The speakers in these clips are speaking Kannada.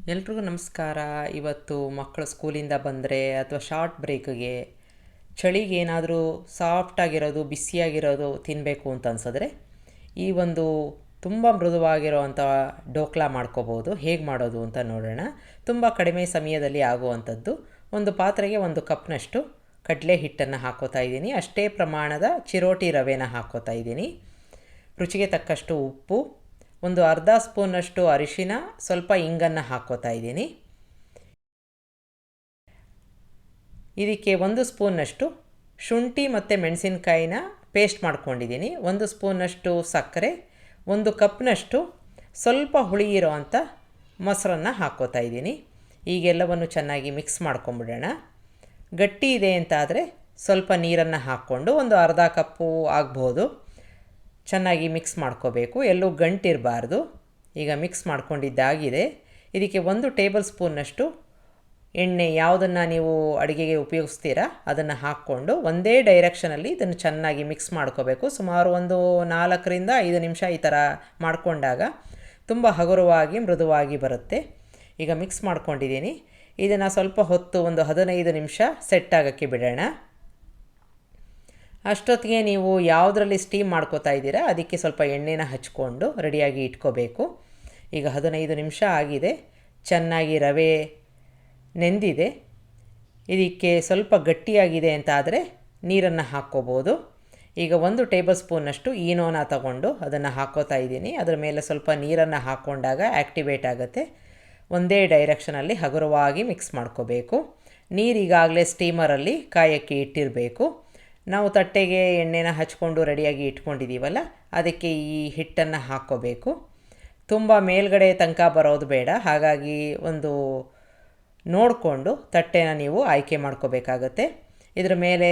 ಎಲ್ರಿಗೂ ನಮಸ್ಕಾರ. ಇವತ್ತು ಮಕ್ಕಳು ಸ್ಕೂಲಿಂದ ಬಂದರೆ ಅಥವಾ ಶಾರ್ಟ್ ಬ್ರೇಕ್ಗೆ ಚಳಿಗೆ ಏನಾದರೂ ಸಾಫ್ಟಾಗಿರೋದು ಬಿಸಿಯಾಗಿರೋದು ತಿನ್ನಬೇಕು ಅಂತ ಅನ್ಸಿದ್ರೆ ಈ ಒಂದು ತುಂಬ ಮೃದುವಾಗಿರೋವಂಥ ಡೋಕ್ಲಾ ಮಾಡ್ಕೋಬೋದು. ಹೇಗೆ ಮಾಡೋದು ಅಂತ ನೋಡೋಣ. ತುಂಬ ಕಡಿಮೆ ಸಮಯದಲ್ಲಿ ಆಗುವಂಥದ್ದು. ಒಂದು ಪಾತ್ರೆಗೆ 1 ಕಪ್ನಷ್ಟು ಕಡಲೆ ಹಿಟ್ಟನ್ನು ಹಾಕೋತಾ ಇದ್ದೀನಿ. ಅಷ್ಟೇ ಪ್ರಮಾಣದ ಚಿರೋಟಿ ರವೆನ ಹಾಕೋತಾ ಇದ್ದೀನಿ. ರುಚಿಗೆ ತಕ್ಕಷ್ಟು ಉಪ್ಪು, ಒಂದು ಅರ್ಧ ಸ್ಪೂನಷ್ಟು ಅರಿಶಿನ, ಸ್ವಲ್ಪ ಇಂಗನ್ನು ಹಾಕ್ಕೋತಾ ಇದ್ದೀನಿ. ಇದಕ್ಕೆ 1 ಸ್ಪೂನ್ನಷ್ಟು ಶುಂಠಿ ಮತ್ತು ಮೆಣಸಿನಕಾಯಿನ ಪೇಸ್ಟ್ ಮಾಡ್ಕೊಂಡಿದ್ದೀನಿ. 1 ಸ್ಪೂನಷ್ಟು ಸಕ್ಕರೆ, 1 ಕಪ್ನಷ್ಟು ಸ್ವಲ್ಪ ಹುಳಿ ಇರೋ ಅಂಥ ಮೊಸರನ್ನು ಹಾಕ್ಕೋತಾ ಇದ್ದೀನಿ. ಈಗೆಲ್ಲವನ್ನು ಚೆನ್ನಾಗಿ ಮಿಕ್ಸ್ ಮಾಡ್ಕೊಂಬಿಡೋಣ. ಗಟ್ಟಿ ಇದೆ ಅಂತಾದರೆ ಸ್ವಲ್ಪ ನೀರನ್ನು ಹಾಕ್ಕೊಂಡು ಒಂದು ಅರ್ಧ ಕಪ್ಪು ಆಗ್ಬೋದು ಚೆನ್ನಾಗಿ ಮಿಕ್ಸ್ ಮಾಡ್ಕೋಬೇಕು. ಎಲ್ಲೂ ಗಂಟಿರಬಾರ್ದು. ಈಗ ಮಿಕ್ಸ್ ಮಾಡ್ಕೊಂಡಿದ್ದಾಗಿದೆ. ಇದಕ್ಕೆ 1 ಟೇಬಲ್ ಸ್ಪೂನ್ನಷ್ಟು ಎಣ್ಣೆ, ಯಾವುದನ್ನು ನೀವು ಅಡುಗೆಗೆ ಉಪಯೋಗಿಸ್ತೀರಾ ಅದನ್ನು ಹಾಕ್ಕೊಂಡು ಒಂದೇ ಡೈರೆಕ್ಷನಲ್ಲಿ ಇದನ್ನು ಚೆನ್ನಾಗಿ ಮಿಕ್ಸ್ ಮಾಡ್ಕೋಬೇಕು. ಸುಮಾರು ಒಂದು 4 ರಿಂದ 5 ನಿಮಿಷ ಈ ಥರ ಮಾಡಿಕೊಂಡಾಗ ತುಂಬ ಹಗುರವಾಗಿ ಮೃದುವಾಗಿ ಬರುತ್ತೆ. ಈಗ ಮಿಕ್ಸ್ ಮಾಡ್ಕೊಂಡಿದ್ದೀನಿ. ಇದನ್ನು ಸ್ವಲ್ಪ ಹೊತ್ತು ಒಂದು 15 ನಿಮಿಷ ಸೆಟ್ ಆಗೋಕ್ಕೆ ಬಿಡೋಣ. ಅಷ್ಟೊತ್ತಿಗೆ ನೀವು ಯಾವುದರಲ್ಲಿ ಸ್ಟೀಮ್ ಮಾಡ್ಕೋತಾ ಇದ್ದೀರಾ ಅದಕ್ಕೆ ಸ್ವಲ್ಪ ಎಣ್ಣೆನ ಹಚ್ಕೊಂಡು ರೆಡಿಯಾಗಿ ಇಟ್ಕೋಬೇಕು. ಈಗ 15 ನಿಮಿಷ ಆಗಿದೆ. ಚೆನ್ನಾಗಿ ರವೆ ನೆಂದಿದೆ. ಇದಕ್ಕೆ ಸ್ವಲ್ಪ ಗಟ್ಟಿಯಾಗಿದೆ ಅಂತ ಆದರೆ ನೀರನ್ನು ಹಾಕ್ಕೋಬೋದು. ಈಗ 1 ಟೇಬಲ್ ಸ್ಪೂನ್ನಷ್ಟು ಈನೋನ ತಗೊಂಡು ಅದನ್ನು ಹಾಕ್ಕೋತಾ ಇದ್ದೀನಿ. ಅದರ ಮೇಲೆ ಸ್ವಲ್ಪ ನೀರನ್ನು ಹಾಕ್ಕೊಂಡಾಗ ಆ್ಯಕ್ಟಿವೇಟ್ ಆಗುತ್ತೆ. ಒಂದೇ ಡೈರೆಕ್ಷನಲ್ಲಿ ಹಗುರವಾಗಿ ಮಿಕ್ಸ್ ಮಾಡ್ಕೋಬೇಕು. ನೀರು ಈಗಾಗಲೇ ಸ್ಟೀಮರಲ್ಲಿ ಕಾಯೋಕ್ಕೆ ಇಟ್ಟಿರಬೇಕು. ನಾವು ತಟ್ಟೆಗೆ ಎಣ್ಣೆನ ಹಚ್ಕೊಂಡು ರೆಡಿಯಾಗಿ ಇಟ್ಕೊಂಡಿದ್ದೀವಲ್ಲ ಅದಕ್ಕೆ ಈ ಹಿಟ್ಟನ್ನು ಹಾಕ್ಕೋಬೇಕು. ತುಂಬ ಮೇಲ್ಗಡೆ ತನಕ ಬರೋದು ಬೇಡ. ಹಾಗಾಗಿ ಒಂದು ನೋಡಿಕೊಂಡು ತಟ್ಟೆನ ನೀವು ಆಯ್ಕೆ ಮಾಡ್ಕೋಬೇಕಾಗತ್ತೆ. ಇದರ ಮೇಲೆ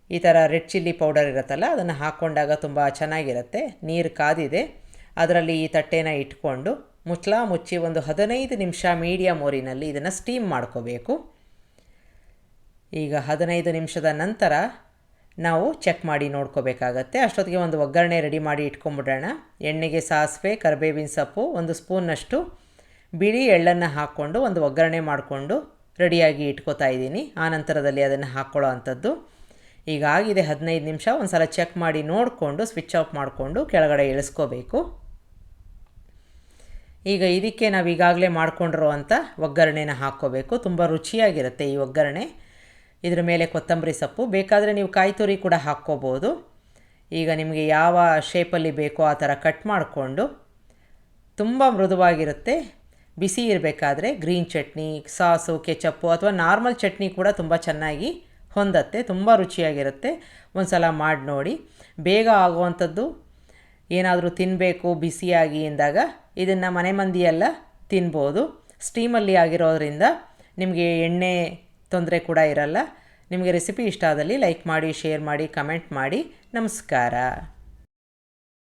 ಈ ಥರ ರೆಡ್ ಚಿಲ್ಲಿ ಪೌಡರ್ ಇರುತ್ತಲ್ಲ ಅದನ್ನು ಹಾಕ್ಕೊಂಡಾಗ ತುಂಬ ಚೆನ್ನಾಗಿರುತ್ತೆ. ನೀರು ಕಾದಿದೆ. ಅದರಲ್ಲಿ ಈ ತಟ್ಟೆನ ಇಟ್ಕೊಂಡು ಮುಚ್ಚಿ ಒಂದು 15 ನಿಮಿಷ ಮೀಡಿಯಮ್ ಓರಿನಲ್ಲಿ ಇದನ್ನು ಸ್ಟೀಮ್ ಮಾಡ್ಕೋಬೇಕು. ಈಗ 15 ನಿಮಿಷದ ನಂತರ ನಾವು ಚೆಕ್ ಮಾಡಿ ನೋಡ್ಕೋಬೇಕಾಗತ್ತೆ. ಅಷ್ಟೊತ್ತಿಗೆ ಒಂದು ಒಗ್ಗರಣೆ ರೆಡಿ ಮಾಡಿ ಇಟ್ಕೊಂಬಿಡೋಣ. ಎಣ್ಣೆಗೆ ಸಾಸಿವೆ, ಕರಿಬೇವಿನ ಸೊಪ್ಪು, 1 ಸ್ಪೂನ್ನಷ್ಟು ಬಿಳಿ ಎಳ್ಳನ್ನು ಹಾಕ್ಕೊಂಡು ಒಂದು ಒಗ್ಗರಣೆ ಮಾಡಿಕೊಂಡು ರೆಡಿಯಾಗಿ ಇಟ್ಕೋತಾ ಇದ್ದೀನಿ. ಆ ನಂತರದಲ್ಲಿ ಅದನ್ನು ಹಾಕ್ಕೊಳ್ಳೋ ಅಂಥದ್ದು. ಈಗ ಆಗಿದೆ 15 ನಿಮಿಷ. ಒಂದು ಸಲ ಚೆಕ್ ಮಾಡಿ ನೋಡಿಕೊಂಡು ಸ್ವಿಚ್ ಆಫ್ ಮಾಡಿಕೊಂಡು ಕೆಳಗಡೆ ಇಳಿಸ್ಕೋಬೇಕು. ಈಗ ಇದಕ್ಕೆ ನಾವು ಈಗಾಗಲೇ ಮಾಡ್ಕೊಂಡಿರೋ ಅಂಥ ಒಗ್ಗರಣೆನ ಹಾಕ್ಕೋಬೇಕು. ತುಂಬ ರುಚಿಯಾಗಿರುತ್ತೆ ಈ ಒಗ್ಗರಣೆ. ಇದರ ಮೇಲೆ ಕೊತ್ತಂಬರಿ ಸೊಪ್ಪು, ಬೇಕಾದರೆ ನೀವು ಕಾಯಿ ತುರಿ ಕೂಡ ಹಾಕ್ಕೋಬೋದು. ಈಗ ನಿಮಗೆ ಯಾವ ಶೇಪಲ್ಲಿ ಬೇಕೋ ಆ ಥರ ಕಟ್ ಮಾಡಿಕೊಂಡು ತುಂಬ ಮೃದುವಾಗಿರುತ್ತೆ. ಬಿಸಿ ಇರಬೇಕಾದ್ರೆ ಗ್ರೀನ್ ಚಟ್ನಿ, ಸಾಸು, ಕೆಚಪ್ಪು ಅಥವಾ ನಾರ್ಮಲ್ ಚಟ್ನಿ ಕೂಡ ತುಂಬ ಚೆನ್ನಾಗಿ ಹೊಂದತ್ತೆ. ತುಂಬ ರುಚಿಯಾಗಿರುತ್ತೆ. ಒಂದು ಸಲ ಮಾಡಿ ನೋಡಿ. ಬೇಗ ಆಗುವಂಥದ್ದು. ಏನಾದರೂ ತಿನ್ನಬೇಕು ಬಿಸಿಯಾಗಿ ಎಂದಾಗ ಇದನ್ನು ಮನೆ ಮಂದಿಯೆಲ್ಲ ತಿನ್ಬೋದು. ಸ್ಟೀಮಲ್ಲಿ ಆಗಿರೋದ್ರಿಂದ ನಿಮಗೆ ಎಣ್ಣೆ ತೊಂದರೆ ಕೂಡ ಇರಲ್ಲ. ನಿಮಗೆ ರೆಸಿಪಿ ಇಷ್ಟ ಆದಲ್ಲಿ ಲೈಕ್ ಮಾಡಿ, ಶೇರ್ ಮಾಡಿ, ಕಮೆಂಟ್ ಮಾಡಿ. ನಮಸ್ಕಾರ.